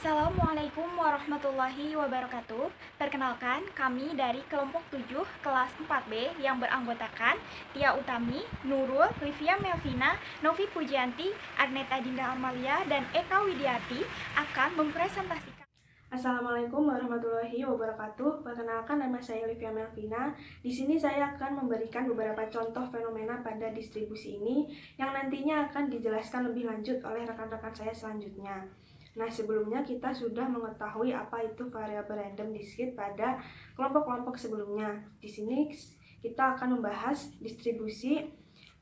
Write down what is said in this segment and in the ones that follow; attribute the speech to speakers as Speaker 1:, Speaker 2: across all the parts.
Speaker 1: Assalamualaikum warahmatullahi wabarakatuh. Perkenalkan, kami dari kelompok 7 kelas 4B yang beranggotakan Tia Utami, Nurul, Livia Melvina, Novi Pujianti, Arneta Dinda Amalia, dan Eka Widiati akan mempresentasikan.
Speaker 2: Assalamualaikum warahmatullahi wabarakatuh. Perkenalkan, nama saya Livia Melvina. Di sini saya akan memberikan beberapa contoh fenomena pada distribusi ini yang nantinya akan dijelaskan lebih lanjut oleh rekan-rekan saya selanjutnya. Nah, sebelumnya kita sudah mengetahui apa itu variabel random discrete pada kelompok-kelompok sebelumnya. Di sini kita akan membahas distribusi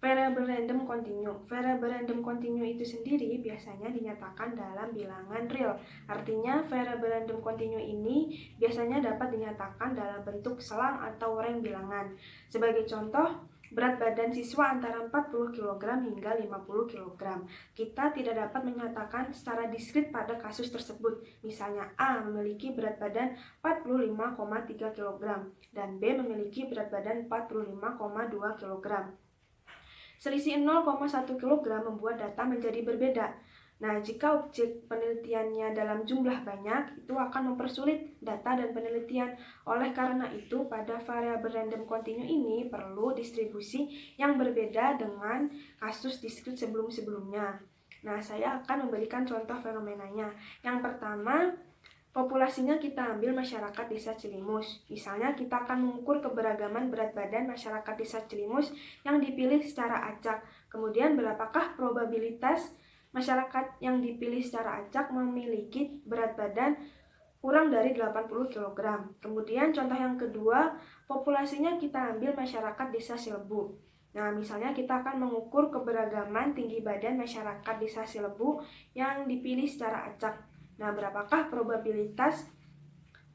Speaker 2: variabel random continue. Variabel random continue itu sendiri biasanya dinyatakan dalam bilangan real. Artinya variabel random continue ini biasanya dapat dinyatakan dalam bentuk selang atau rank bilangan. Sebagai contoh, berat badan siswa antara 40 kg hingga 50 kg. Kita tidak dapat menyatakan secara diskrit pada kasus tersebut. Misalnya A memiliki berat badan 45,3 kg dan B memiliki berat badan 45,2 kg. Selisih 0,1 kg membuat data menjadi berbeda. Nah, jika objek penelitiannya dalam jumlah banyak, itu akan mempersulit data dan penelitian. Oleh karena itu, pada variabel random continue ini perlu distribusi yang berbeda dengan kasus diskrit sebelum-sebelumnya. Nah, saya akan memberikan contoh fenomenanya. Yang pertama, populasinya kita ambil masyarakat desa Cilimus. Misalnya kita akan mengukur keberagaman berat badan masyarakat desa Cilimus yang dipilih secara acak. Kemudian berapakah probabilitas masyarakat yang dipilih secara acak memiliki berat badan kurang dari 80 kg. Kemudian contoh yang kedua, populasinya kita ambil masyarakat desa Silebu. Nah, misalnya kita akan mengukur keberagaman tinggi badan masyarakat desa Silebu yang dipilih secara acak. Nah, berapakah probabilitas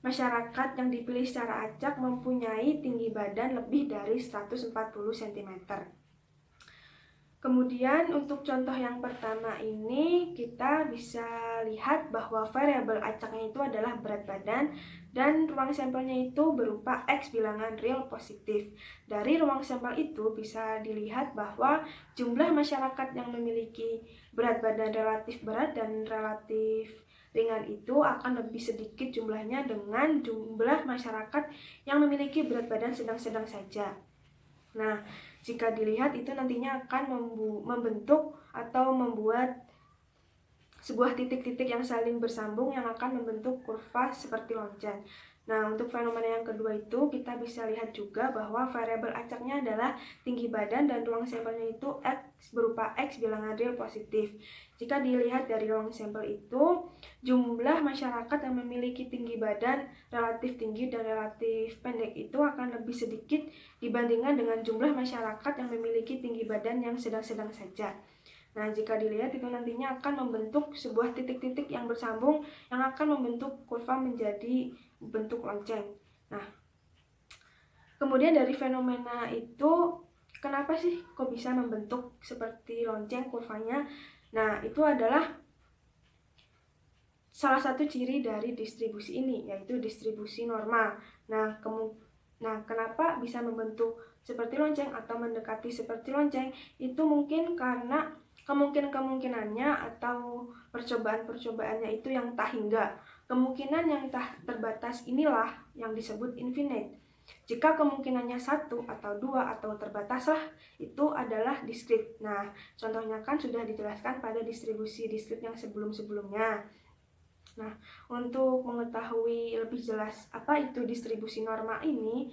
Speaker 2: masyarakat yang dipilih secara acak mempunyai tinggi badan lebih dari 140 cm? Kemudian untuk contoh yang pertama ini kita bisa lihat bahwa variabel acaknya itu adalah berat badan dan ruang sampelnya itu berupa X bilangan real positif. Dari ruang sampel itu bisa dilihat bahwa jumlah masyarakat yang memiliki berat badan relatif berat dan relatif ringan itu akan lebih sedikit jumlahnya dengan jumlah masyarakat yang memiliki berat badan sedang-sedang saja. Nah, jika dilihat itu nantinya akan membentuk atau membuat sebuah titik-titik yang saling bersambung yang akan membentuk kurva seperti lonceng. Nah, untuk fenomena yang kedua itu kita bisa lihat juga bahwa variabel acaknya adalah tinggi badan dan ruang sampelnya itu X berupa X bilangan real positif. Jika dilihat dari ruang sampel itu, jumlah masyarakat yang memiliki tinggi badan relatif tinggi dan relatif pendek itu akan lebih sedikit dibandingkan dengan jumlah masyarakat yang memiliki tinggi badan yang sedang-sedang saja. Nah, jika dilihat itu nantinya akan membentuk sebuah titik-titik yang bersambung yang akan membentuk kurva menjadi bentuk lonceng. Nah, kemudian dari fenomena itu, kenapa sih kok bisa membentuk seperti lonceng kurvanya? Nah, itu adalah salah satu ciri dari distribusi ini, yaitu distribusi normal. Nah, kenapa bisa membentuk seperti lonceng atau mendekati seperti lonceng? Itu mungkin karena kemungkinannya atau percobaan-percobaannya itu yang tak hingga. Kemungkinan yang tak terbatas inilah yang disebut infinite. Jika kemungkinannya 1 atau 2 atau terbataslah, itu adalah diskrit. Nah, contohnya kan sudah dijelaskan pada distribusi diskrit yang sebelum-sebelumnya. Nah, untuk mengetahui lebih jelas apa itu distribusi normal ini,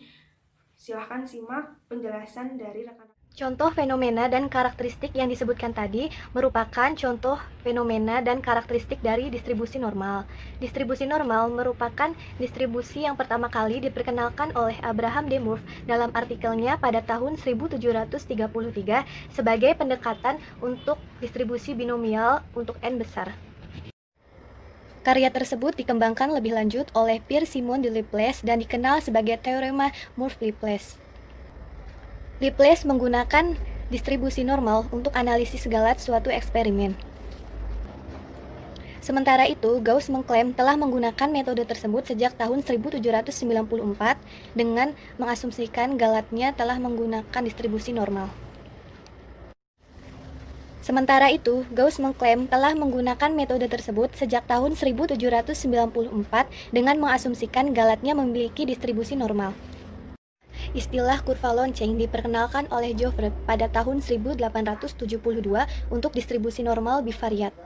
Speaker 2: silahkan simak penjelasan dari rekan-rekan.
Speaker 1: Contoh fenomena dan karakteristik yang disebutkan tadi merupakan contoh fenomena dan karakteristik dari distribusi normal. Distribusi normal merupakan distribusi yang pertama kali diperkenalkan oleh Abraham de Moivre dalam artikelnya pada tahun 1733 sebagai pendekatan untuk distribusi binomial untuk n besar. Karya tersebut dikembangkan lebih lanjut oleh Pierre-Simon de Laplace dan dikenal sebagai teorema Moivre-Laplace. Laplace menggunakan distribusi normal untuk analisis segala suatu eksperimen. Sementara itu, Gauss mengklaim telah menggunakan metode tersebut sejak tahun 1794 dengan mengasumsikan Galatnya telah menggunakan distribusi normal. Sementara itu, Gauss mengklaim telah menggunakan metode tersebut sejak tahun 1794 dengan mengasumsikan galatnya memiliki distribusi normal. Istilah kurva lonceng diperkenalkan oleh Joffre pada tahun 1872 untuk distribusi normal bivariat.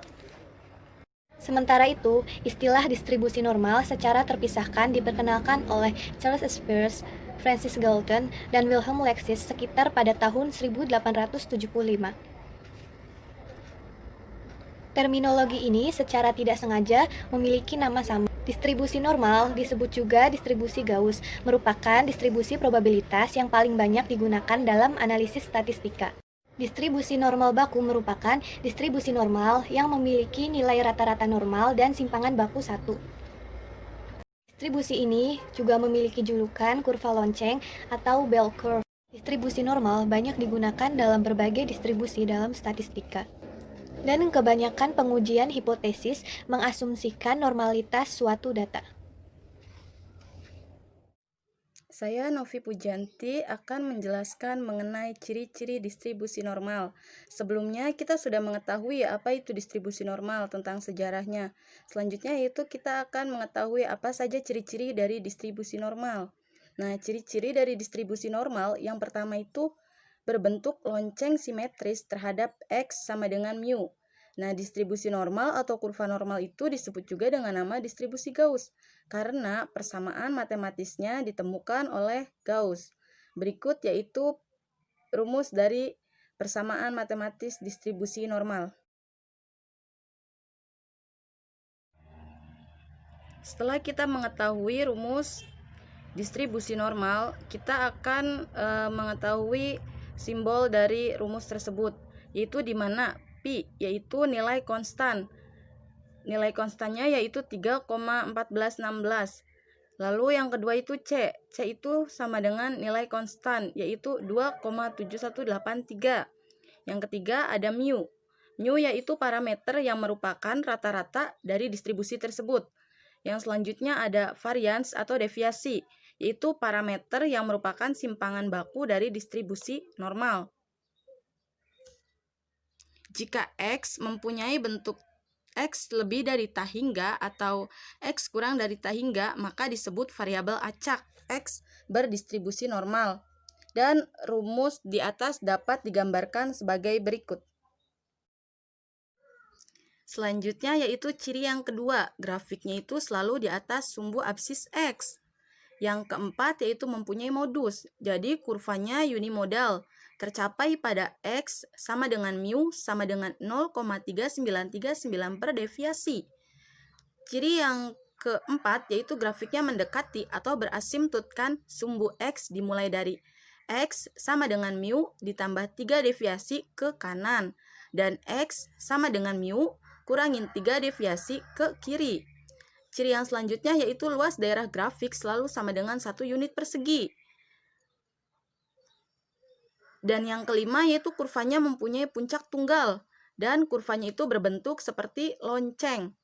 Speaker 1: Sementara itu, istilah distribusi normal secara terpisahkan diperkenalkan oleh Charles Spears, Francis Galton, dan Wilhelm Lexis sekitar pada tahun 1875. Terminologi ini secara tidak sengaja memiliki nama sama. Distribusi normal disebut juga distribusi Gauss, merupakan distribusi probabilitas yang paling banyak digunakan dalam analisis statistika. Distribusi normal baku merupakan distribusi normal yang memiliki nilai rata-rata normal dan simpangan baku 1. Distribusi ini juga memiliki julukan kurva lonceng atau bell curve. Distribusi normal banyak digunakan dalam berbagai distribusi dalam statistika. Dan kebanyakan pengujian hipotesis mengasumsikan normalitas suatu data.
Speaker 3: Saya Novi Pujanti akan menjelaskan mengenai ciri-ciri distribusi normal. Sebelumnya kita sudah mengetahui apa itu distribusi normal tentang sejarahnya. Selanjutnya yaitu kita akan mengetahui apa saja ciri-ciri dari distribusi normal. Nah, ciri-ciri dari distribusi normal yang pertama itu berbentuk lonceng simetris terhadap X sama dengan mu. Nah, distribusi normal atau kurva normal itu disebut juga dengan nama distribusi Gauss karena persamaan matematisnya ditemukan oleh Gauss. Berikut yaitu rumus dari persamaan matematis distribusi normal. Setelah kita mengetahui rumus distribusi normal, kita akan mengetahui simbol dari rumus tersebut, yaitu di mana pi yaitu nilai konstan. Nilai konstannya yaitu 3,1416. Lalu yang kedua itu C. C itu sama dengan nilai konstan yaitu 2,7183. Yang ketiga ada mu. Mu yaitu parameter yang merupakan rata-rata dari distribusi tersebut. Yang selanjutnya ada varians atau deviasi, yaitu parameter yang merupakan simpangan baku dari distribusi normal. Jika X mempunyai bentuk X lebih dari tak hingga atau X kurang dari tak hingga, maka disebut variabel acak X berdistribusi normal. Dan rumus di atas dapat digambarkan sebagai berikut. Selanjutnya yaitu ciri yang kedua, grafiknya itu selalu di atas sumbu absis X. Yang keempat yaitu mempunyai modus, jadi kurvanya unimodal, tercapai pada X sama dengan mu sama dengan 0,3939 per deviasi. Ciri yang keempat yaitu grafiknya mendekati atau berasimtutkan sumbu X dimulai dari X sama dengan mu ditambah 3 deviasi ke kanan, dan X sama dengan mu kurangin 3 deviasi ke kiri. Ciri yang selanjutnya yaitu luas daerah grafik selalu sama dengan 1 unit persegi. Dan yang kelima yaitu kurvanya mempunyai puncak tunggal dan kurvanya itu berbentuk seperti lonceng.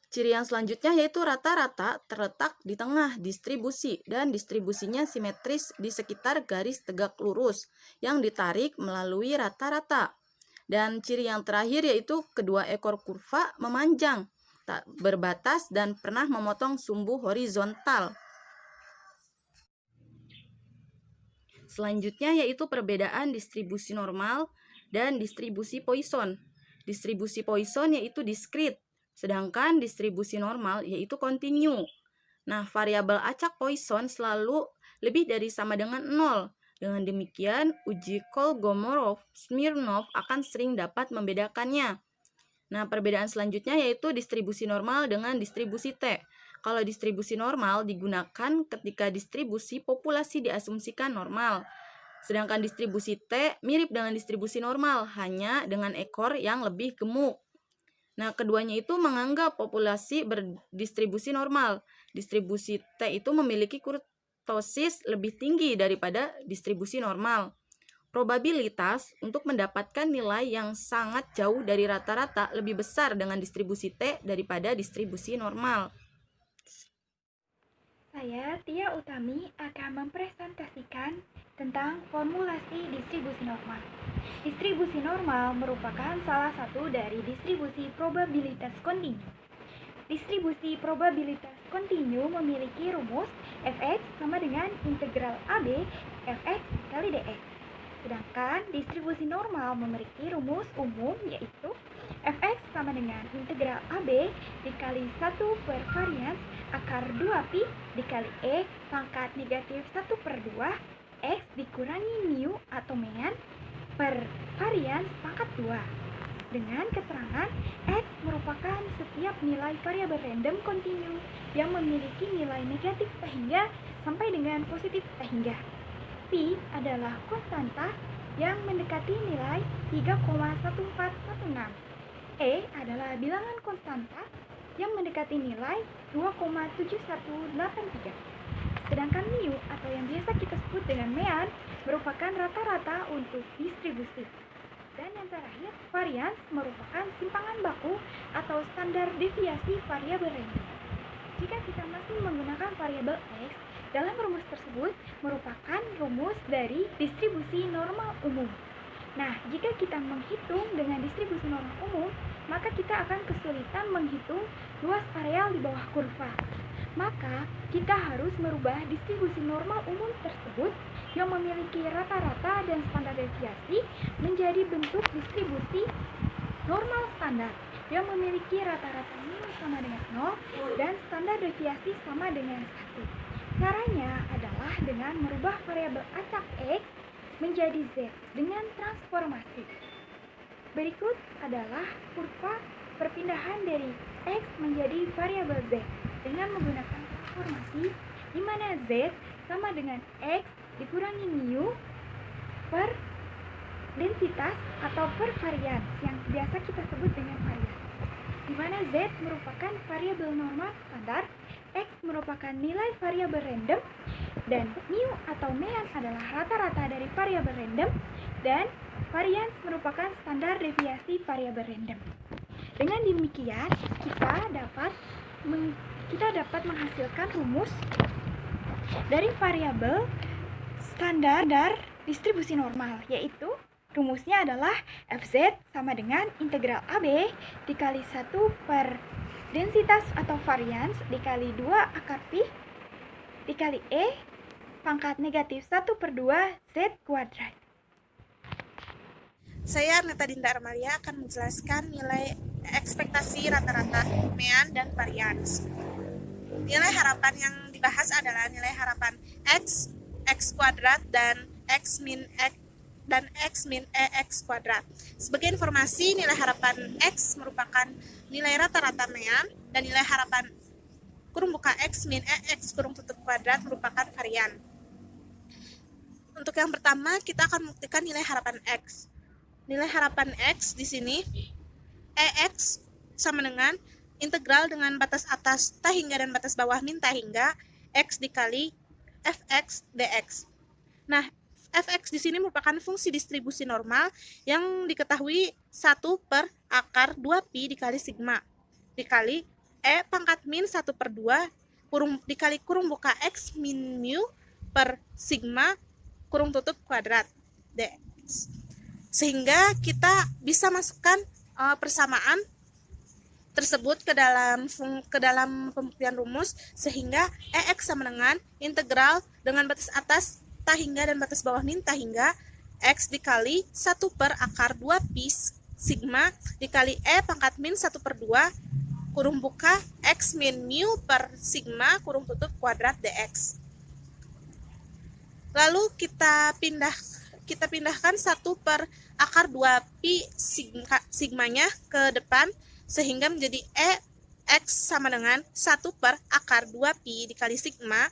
Speaker 3: Ciri yang selanjutnya yaitu rata-rata terletak di tengah distribusi dan distribusinya simetris di sekitar garis tegak lurus yang ditarik melalui rata-rata. Dan ciri yang terakhir yaitu kedua ekor kurva memanjang, tak berbatas dan pernah memotong sumbu horizontal. Selanjutnya yaitu perbedaan distribusi normal dan distribusi Poisson. Distribusi Poisson yaitu diskrit, sedangkan distribusi normal yaitu kontinu. Nah, variabel acak Poisson selalu lebih dari sama dengan 0. Dengan demikian, uji Kolmogorov-Smirnov akan sering dapat membedakannya. Nah, perbedaan selanjutnya yaitu distribusi normal dengan distribusi T. Kalau distribusi normal digunakan ketika distribusi populasi diasumsikan normal. Sedangkan distribusi T mirip dengan distribusi normal, hanya dengan ekor yang lebih gemuk. Nah, keduanya itu menganggap populasi berdistribusi normal. Distribusi T itu memiliki kurtosis lebih tinggi daripada distribusi normal. Probabilitas untuk mendapatkan nilai yang sangat jauh dari rata-rata lebih besar dengan distribusi T daripada distribusi normal.
Speaker 4: Saya, Tia Utami, akan mempresentasikan tentang formulasi distribusi normal. Distribusi normal merupakan salah satu dari distribusi probabilitas kontinu. Distribusi probabilitas kontinu memiliki rumus fx sama dengan integral AB fx kali dx. Sedangkan distribusi normal memiliki rumus umum yaitu fx sama dengan integral AB dikali 1 per varians akar 2pi dikali E pangkat negatif 1 per 2 X dikurangi mu atau mean per varians pangkat 2 dengan keterangan X merupakan setiap nilai variabel random kontinu yang memiliki nilai negatif T hingga sampai dengan positif T hingga. Pi adalah konstanta yang mendekati nilai 3,1416. E adalah bilangan konstanta yang mendekati nilai 2,7183. Sedangkan mu atau yang biasa kita sebut dengan mean merupakan rata-rata untuk distribusi. Dan yang terakhir, varians merupakan simpangan baku atau standar deviasi variabel random. Jika kita masih menggunakan variabel X, dalam rumus tersebut merupakan rumus dari distribusi normal umum. Nah, jika kita menghitung dengan distribusi normal umum, maka kita akan kesulitan menghitung luas areal di bawah kurva. Maka, kita harus merubah distribusi normal umum tersebut yang memiliki rata-rata dan standar deviasi menjadi bentuk distribusi normal standar yang memiliki rata-rata minus sama dengan 0 dan standar deviasi sama dengan 1. Caranya adalah dengan merubah variabel acak X menjadi Z dengan transformasi. Berikut adalah kurva perpindahan dari X menjadi variabel Z dengan menggunakan transformasi di mana Z sama dengan X dikurangi mu per densitas atau per varians yang biasa kita sebut dengan varians, di mana Z merupakan variabel normal standar, X merupakan nilai variabel random, dan mu atau mean adalah rata-rata dari variabel random, dan varians merupakan standar deviasi variabel random. Dengan demikian, kita dapat menghasilkan rumus dari variabel standar distribusi normal, yaitu rumusnya adalah Fz sama dengan integral AB dikali 1 per densitas atau varians dikali 2 akar pi dikali E pangkat negatif 1 per 2 Z kuadrat.
Speaker 2: Saya Neta Dinda Armalia akan menjelaskan nilai ekspektasi rata-rata, mean, dan varians. Nilai harapan yang dibahas adalah nilai harapan X, X kuadrat, dan X min E X kuadrat. Sebagai informasi, nilai harapan X merupakan nilai rata-rata mean, dan nilai harapan kurung buka X min E X kurung tutup kuadrat merupakan varian. Untuk yang pertama, kita akan membuktikan nilai harapan X. Nilai harapan X di sini EX sama dengan integral dengan batas atas T hingga dan batas bawah min T hingga X dikali Fx dx. Nah, Fx di sini merupakan fungsi distribusi normal yang diketahui 1 per akar 2pi dikali sigma dikali E pangkat min 1 per 2 dikali kurung buka X min mu per sigma kurung tutup kuadrat dx. Sehingga kita bisa masukkan persamaan tersebut ke dalam pembuktian rumus, sehingga EX sama dengan integral dengan batas atas T hingga dan batas bawah min T hingga X dikali 1 per akar 2pi sigma dikali E pangkat min 1 per 2 kurung buka X min mu per sigma kurung tutup kuadrat dx. Lalu kita pindahkan 1 per akar 2pi sigmanya ke depan, sehingga menjadi X sama dengan 1 per akar 2pi dikali sigma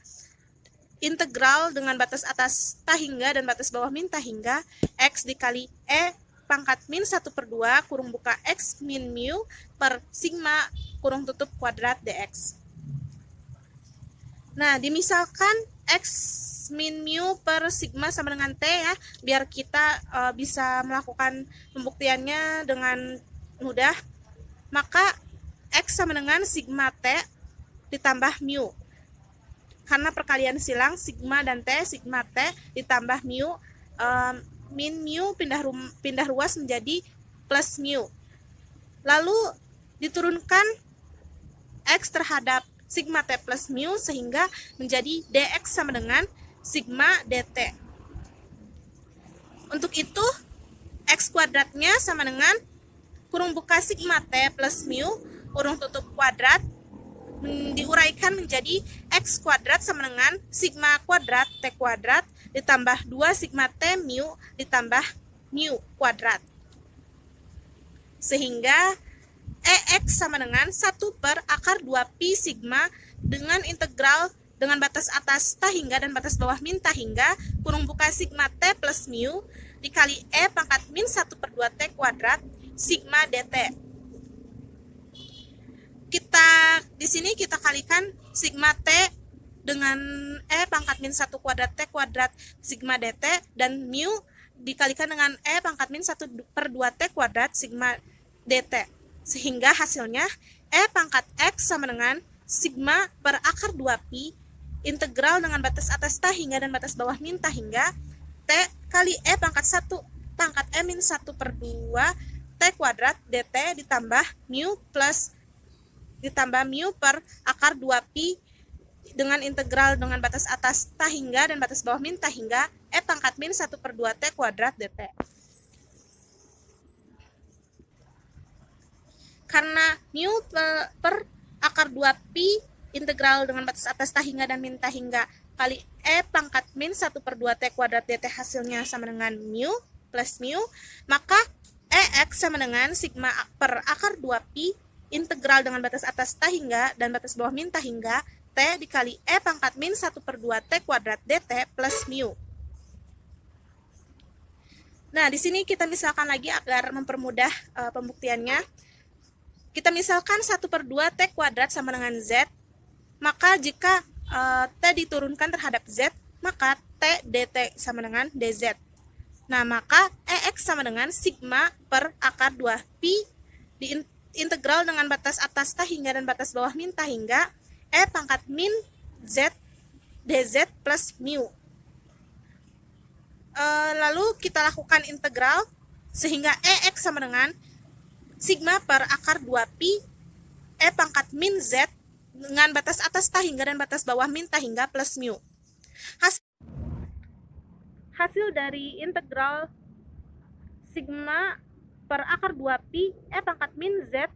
Speaker 2: integral dengan batas atas T hingga dan batas bawah min T hingga X dikali E pangkat min 1 per 2 kurung buka X min mu per sigma kurung tutup kuadrat dx. Nah, dimisalkan X min mu per sigma sama dengan T ya, biar kita bisa melakukan pembuktiannya dengan mudah. Maka X sama dengan sigma T ditambah mu. Karena perkalian silang sigma dan T, sigma T ditambah mu
Speaker 5: min mu pindah ruas menjadi plus mu. Lalu diturunkan X terhadap sigma T plus mu sehingga menjadi dx sama dengan sigma dt. Untuk itu X kuadratnya sama dengan kurung buka sigma T plus mu kurung tutup kuadrat diuraikan menjadi X kuadrat sama dengan sigma kuadrat T kuadrat ditambah 2 sigma T mu ditambah mu kuadrat. Sehingga EX sama dengan 1 per akar 2 pi sigma dengan integral dengan batas atas ta hingga dan batas bawah min ta hingga kurung buka sigma T plus mu dikali E pangkat min 1 per 2 T kuadrat sigma dt. Di sini kita kalikan sigma T dengan E pangkat min 1 kuadrat T kuadrat sigma dt dan mu dikalikan dengan E pangkat min 1 per 2 T kuadrat sigma dt. Sehingga hasilnya E pangkat X sama dengan sigma per akar 2pi integral dengan batas atas ta hingga dan batas bawah min ta hingga T kali E pangkat 1 pangkat E min 1 per 2 T kuadrat dt ditambah mu per akar 2pi dengan integral dengan batas atas ta hingga dan batas bawah min ta hingga E pangkat min 1 per 2 T kuadrat dt. Karena mu per akar 2pi integral dengan batas atas ta hingga dan min ta hingga kali E pangkat min 1 per 2 T kuadrat dt hasilnya sama dengan mu plus mu, maka EX sama dengan sigma per akar 2pi integral dengan batas atas ta hingga dan batas bawah min ta hingga T dikali E pangkat min 1 per 2 T kuadrat dt plus mu. Nah, di sini kita misalkan lagi agar mempermudah pembuktiannya. Kita misalkan 1 per 2 T kuadrat sama dengan Z, maka jika T diturunkan terhadap Z, maka T dt sama dengan dz. Nah, maka EX sama dengan sigma per akar 2pi diintegral dengan batas atas ta hingga dan batas bawah min ta hingga E pangkat min Z dz plus mu. Lalu kita lakukan integral sehingga EX sama dengan sigma per akar 2pi E pangkat min Z dengan batas atas ta hingga dan batas bawah min ta hingga plus mu. Hasil dari integral sigma per akar 2pi E pangkat min Z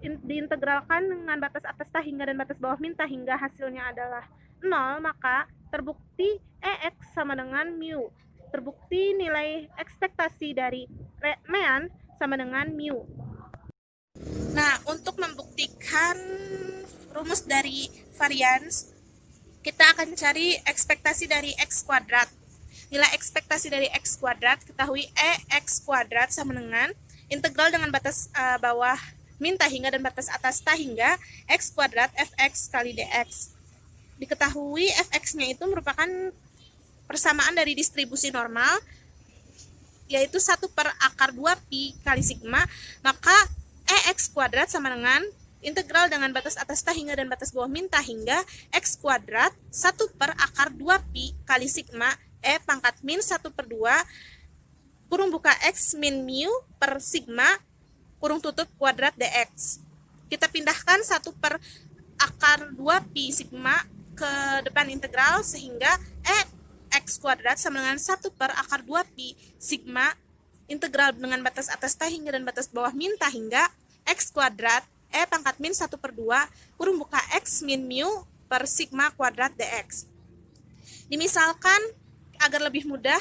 Speaker 5: diintegralkan dengan batas atas ta hingga dan batas bawah min ta hingga hasilnya adalah 0, maka terbukti EX sama dengan mu. Terbukti nilai ekspektasi dari mean sama dengan mu. Nah, untuk membuktikan rumus dari varians, kita akan cari ekspektasi dari X kuadrat. Nilai ekspektasi dari X kuadrat, ketahui EX kuadrat sama dengan integral dengan batas bawah min ta hingga dan batas atas ta hingga X kuadrat Fx kali dx. Diketahui Fx-nya itu merupakan persamaan dari distribusi normal, yaitu 1 per akar 2pi kali sigma, maka EX kuadrat sama dengan integral dengan batas atas ta hingga dan batas bawah min ta hingga X kuadrat 1 per akar 2pi kali sigma E pangkat min 1 per 2 kurung buka X min mu per sigma kurung tutup kuadrat dx. Kita pindahkan 1 per akar 2pi sigma ke depan integral sehingga X kuadrat sama dengan 1 per akar 2pi sigma integral dengan batas atas ta hingga dan batas bawah min ta hingga X kuadrat E pangkat min 1 per 2 kurung buka X min mu per sigma kuadrat dx. Dimisalkan agar lebih mudah,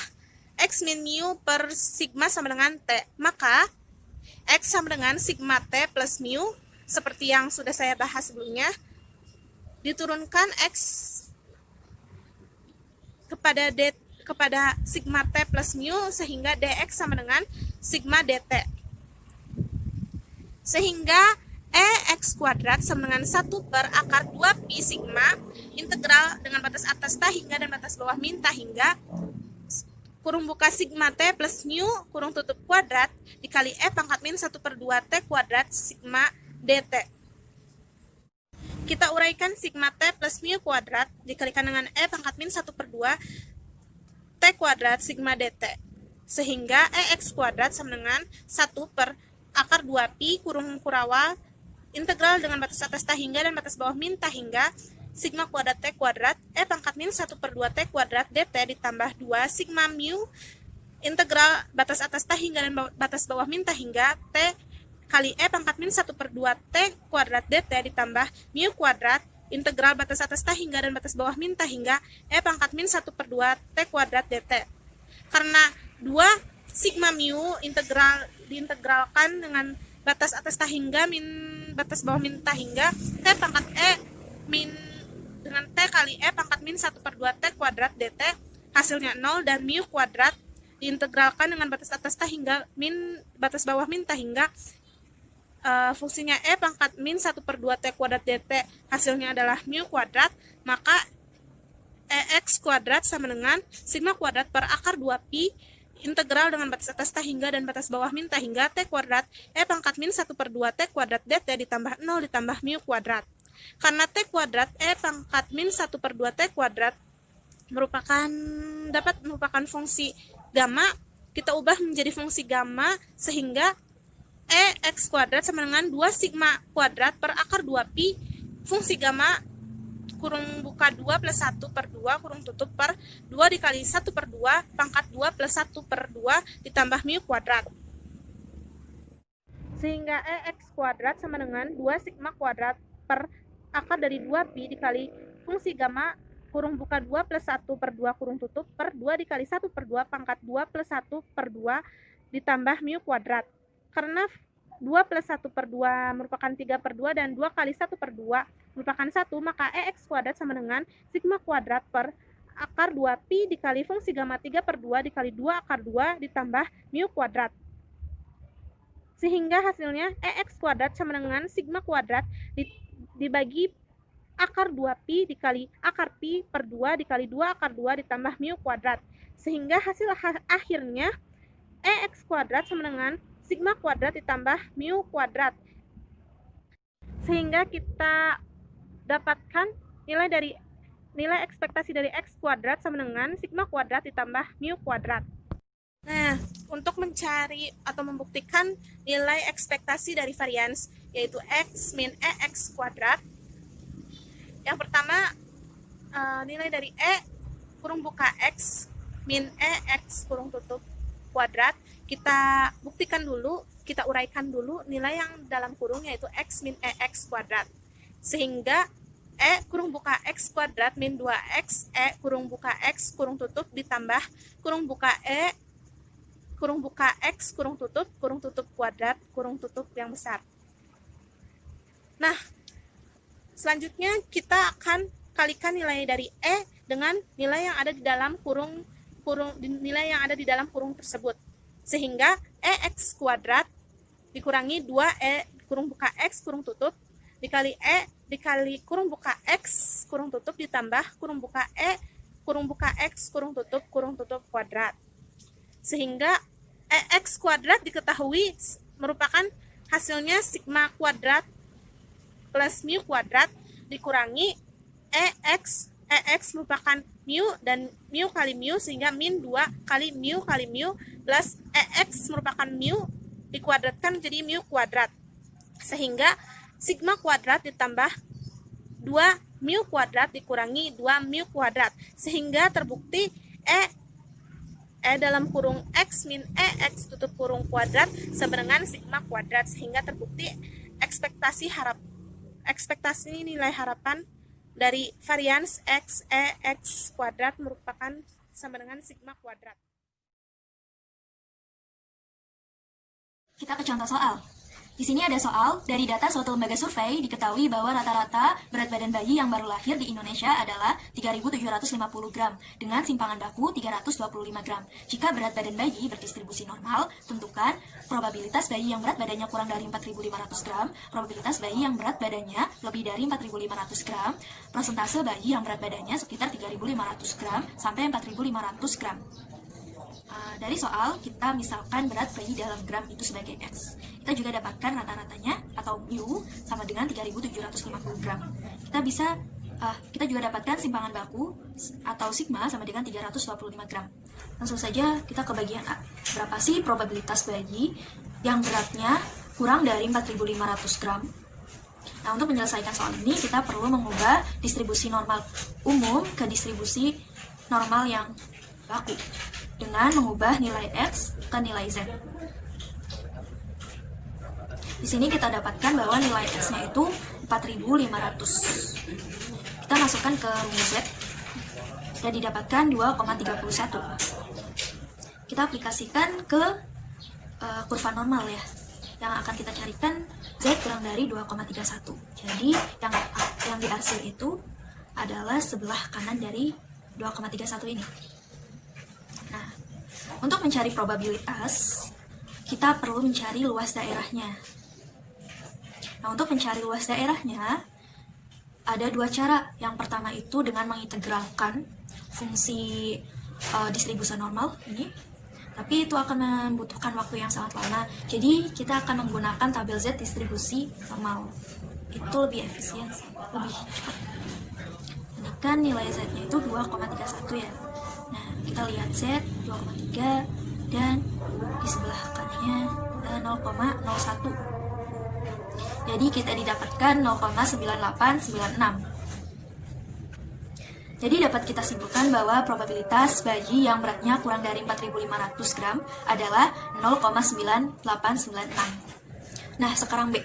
Speaker 5: X min mu per sigma sama dengan T, maka X sama dengan sigma T plus mu seperti yang sudah saya bahas sebelumnya, diturunkan X kepada sigma T plus mu sehingga dx sama dengan sigma dt. Sehingga EX kuadrat sama dengan 1 per akar 2pi sigma integral dengan batas atas ta hingga dan batas bawah min ta hingga kurung buka sigma T plus mu kurung tutup kuadrat dikali E pangkat min 1 per 2 T kuadrat sigma dt. Kita uraikan sigma T plus mu kuadrat dikalikan dengan E pangkat min 1 per 2 T kuadrat sigma dt. Sehingga EX kuadrat sama dengan 1 per akar 2pi kurung kurawal integral dengan batas atas tahingga dan batas bawah min tahingga sigma kuadrat T kuadrat E pangkat min 1 per 2 T kuadrat dt ditambah 2 sigma mu integral batas atas tahingga dan batas bawah min tahingga T kali E pangkat min 1 per 2 T kuadrat dt ditambah mu kuadrat integral batas atas tahingga dan batas bawah min tahingga E pangkat min 1 per 2 T kuadrat dt. Karena 2 sigma mu diintegralkan dengan batas atas tahingga min batas bawah min tahingga T pangkat E min dengan T kali E pangkat min 1 per 2 T kuadrat dt hasilnya 0 dan mu kuadrat diintegralkan dengan batas atas tahingga min batas bawah min tahingga fungsinya E pangkat min 1 per 2 T kuadrat dt hasilnya adalah mu kuadrat, maka EX kuadrat sama dengan sigma kuadrat per akar 2pi integral dengan batas atas tahingga dan batas bawah min tahingga T kuadrat E pangkat min 1 per 2 T kuadrat dt ditambah 0 ditambah mu kuadrat. Karena T kuadrat E pangkat min 1 per 2 T kuadrat dapat merupakan fungsi gamma, kita ubah menjadi fungsi gamma sehingga EX kuadrat sama dengan 2 sigma kuadrat per akar 2pi fungsi gamma kurung buka 2 plus 1 per 2 kurung tutup per 2 dikali 1 per 2 pangkat 2 plus 1 per 2 ditambah mu kuadrat. Sehingga EX kuadrat sama dengan 2 sigma kuadrat per akar dari 2pi dikali fungsi gamma kurung buka 2 plus 1 per 2 kurung tutup per 2 dikali 1 per 2 pangkat 2 plus 1 per 2 ditambah mu kuadrat. Karena 2 plus 1 per 2 merupakan 3 per 2 dan 2 kali 1 per 2 merupakan 1, maka EX kuadrat sama dengan sigma kuadrat per akar 2pi dikali fungsi gamma 3 per 2 dikali 2 akar 2 ditambah mu kuadrat. Sehingga hasilnya EX kuadrat sama dengan sigma kuadrat dibagi akar 2pi dikali akar pi per 2 dikali 2 akar 2 ditambah mu kuadrat. Sehingga hasil akhirnya EX kuadrat sama dengan sigma kuadrat ditambah mu kuadrat. Sehingga kita dapatkan nilai ekspektasi dari X kuadrat sama dengan sigma kuadrat ditambah mu kuadrat. Nah, untuk mencari atau membuktikan nilai ekspektasi dari varians yaitu X min EX kuadrat, yang pertama nilai dari E kurung buka X min EX kurung tutup kuadrat, kita buktikan dulu, kita uraikan dulu nilai yang dalam kurung yaitu X min EX kuadrat. Sehingga E kurung buka X kuadrat min 2X E kurung buka X kurung tutup ditambah kurung buka E kurung buka X kurung tutup kuadrat kurung tutup yang besar. Nah, selanjutnya kita akan kalikan nilai dari E dengan nilai yang ada di dalam nilai yang ada di dalam kurung tersebut. Sehingga EX kuadrat dikurangi 2E kurung buka X kurung tutup dikali E dikali kurung buka X kurung tutup ditambah kurung buka E kurung buka X kurung tutup kuadrat. Sehingga EX kuadrat diketahui merupakan hasilnya sigma kuadrat plus mu kuadrat dikurangi EX merupakan mu dan mu kali mu sehingga min 2 kali mu plus EX merupakan mu dikuadratkan menjadi mu kuadrat. Sehingga sigma kuadrat ditambah 2 mu kuadrat dikurangi 2 mu kuadrat. Sehingga terbukti E dalam kurung X min EX tutup kurung kuadrat sama dengan sigma kuadrat. Sehingga terbukti ekspektasi nilai harapan dari varians X, EX kuadrat merupakan sama dengan sigma kuadrat.
Speaker 1: Kita ke contoh soal. Di sini ada soal, dari data suatu lembaga survei diketahui bahwa rata-rata berat badan bayi yang baru lahir di Indonesia adalah 3.750 gram dengan simpangan baku 325 gram. Jika berat badan bayi berdistribusi normal, tentukan probabilitas bayi yang berat badannya kurang dari 4.500 gram, probabilitas bayi yang berat badannya lebih dari 4.500 gram, persentase bayi yang berat badannya sekitar 3.500 gram sampai 4.500 gram. Dari soal, kita misalkan berat bayi dalam gram itu sebagai X. Kita juga dapatkan rata-ratanya atau mu sama dengan 3.750 gram. Kita bisa
Speaker 6: kita juga dapatkan simpangan baku atau sigma sama dengan 325 gram. Langsung saja kita ke bagian A. Berapa sih probabilitas bayi yang beratnya kurang dari 4.500 gram? Nah, untuk menyelesaikan soal ini, kita perlu mengubah distribusi normal umum ke distribusi normal yang baku dengan mengubah nilai X ke nilai Z. Di sini kita dapatkan bahwa nilai X-nya itu 4.500. Kita masukkan ke rumus Z dan didapatkan 2,31. Kita aplikasikan ke kurva normal ya. Yang akan kita carikan Z kurang dari 2,31. Jadi yang diarsir itu adalah sebelah kanan dari 2,31 ini. Nah, untuk mencari probabilitas, kita perlu mencari luas daerahnya. Nah, untuk mencari luas daerahnya, ada dua cara. Yang pertama itu dengan mengintegralkan fungsi distribusi normal ini, tapi itu akan membutuhkan waktu yang sangat lama. Jadi kita akan menggunakan tabel Z distribusi normal. Itu lebih efisien, lebih cepat. Ini kan nilai Z-nya itu 2,31 ya. Nah, kita lihat Z 2,3 dan di sebelah kanannya 0,01. Jadi kita didapatkan 0,9896. Jadi dapat kita simpulkan bahwa probabilitas bayi yang beratnya kurang dari 4.500 gram adalah 0,9896. Nah, sekarang B.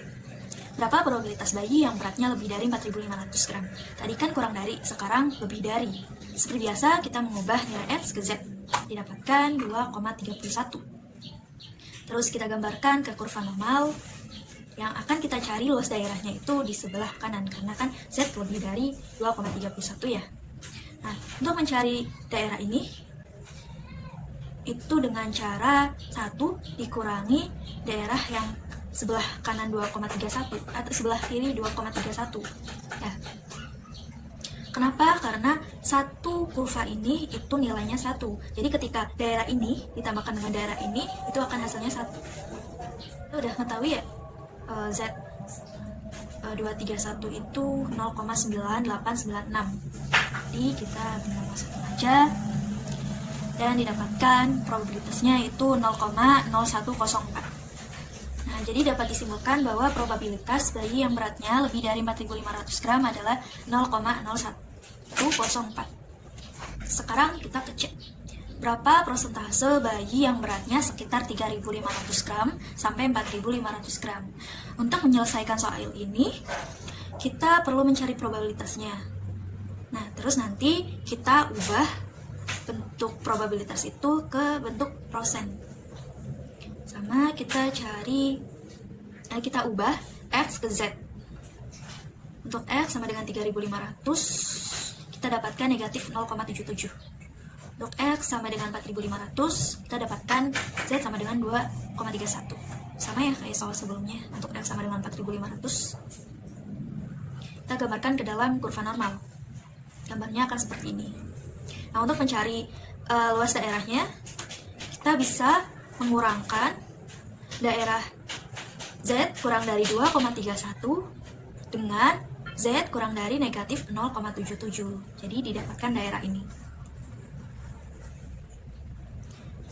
Speaker 6: Berapa probabilitas bayi yang beratnya lebih dari 4.500 gram? Tadi kan kurang dari, sekarang lebih dari. Seperti biasa, kita mengubah nilai X ke Z. Didapatkan 2,31. Terus kita gambarkan ke kurva normal. Yang akan kita cari luas daerahnya itu di sebelah kanan, karena kan Z lebih dari 2,31 ya. Nah, untuk mencari daerah ini, itu dengan cara 1 dikurangi daerah yang sebelah kanan 2,31 atau sebelah kiri 2,31 ya. Kenapa? Karena satu kurva ini itu nilainya 1. Jadi ketika daerah ini ditambahkan dengan daerah ini, itu akan hasilnya 1. Kita udah mengetahui ya, Z 231 itu 0,9896. Jadi kita tinggal masukin aja dan didapatkan probabilitasnya itu 0,0104. Nah, jadi dapat disimpulkan bahwa probabilitas bayi yang beratnya lebih dari 4.500 gram adalah 0,0104. Sekarang kita cek berapa persentase bayi yang beratnya sekitar 3.500 gram sampai 4.500 gram. Untuk menyelesaikan soal ini, kita perlu mencari probabilitasnya. Nah, terus nanti kita ubah bentuk probabilitas itu ke bentuk persen. Sama kita ubah X ke Z. Untuk X sama dengan 3.500, kita dapatkan negatif 0,77. Untuk X sama dengan 4.500, kita dapatkan Z sama dengan 2,31. Sama ya kayak soal sebelumnya. Untuk X sama dengan 4.500, kita gambarkan ke dalam kurva normal. Gambarnya akan seperti ini. Nah, untuk mencari luas daerahnya, kita bisa mengurangkan daerah Z kurang dari 2,31 dengan Z kurang dari negatif 0,77. Jadi didapatkan daerah ini.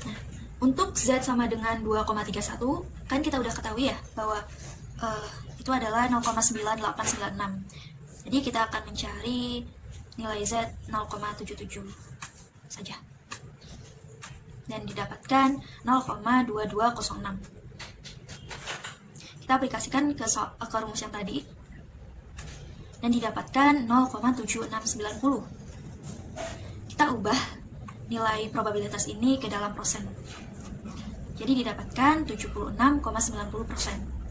Speaker 6: Nah, untuk Z sama dengan 2,31, kan kita udah ketahui ya bahwa itu adalah 0,9896. Jadi kita akan mencari nilai Z 0,77 saja. Dan didapatkan 0,2206. Kita aplikasikan ke rumus yang tadi dan didapatkan 0,7690. Kita ubah nilai probabilitas ini ke dalam persen. Jadi didapatkan 76,90%.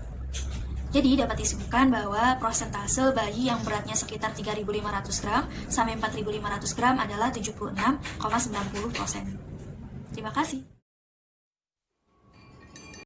Speaker 6: Jadi dapat disimpulkan bahwa persentase bayi yang beratnya sekitar 3.500 gram sampai 4.500 gram adalah 76,90%. Terima kasih.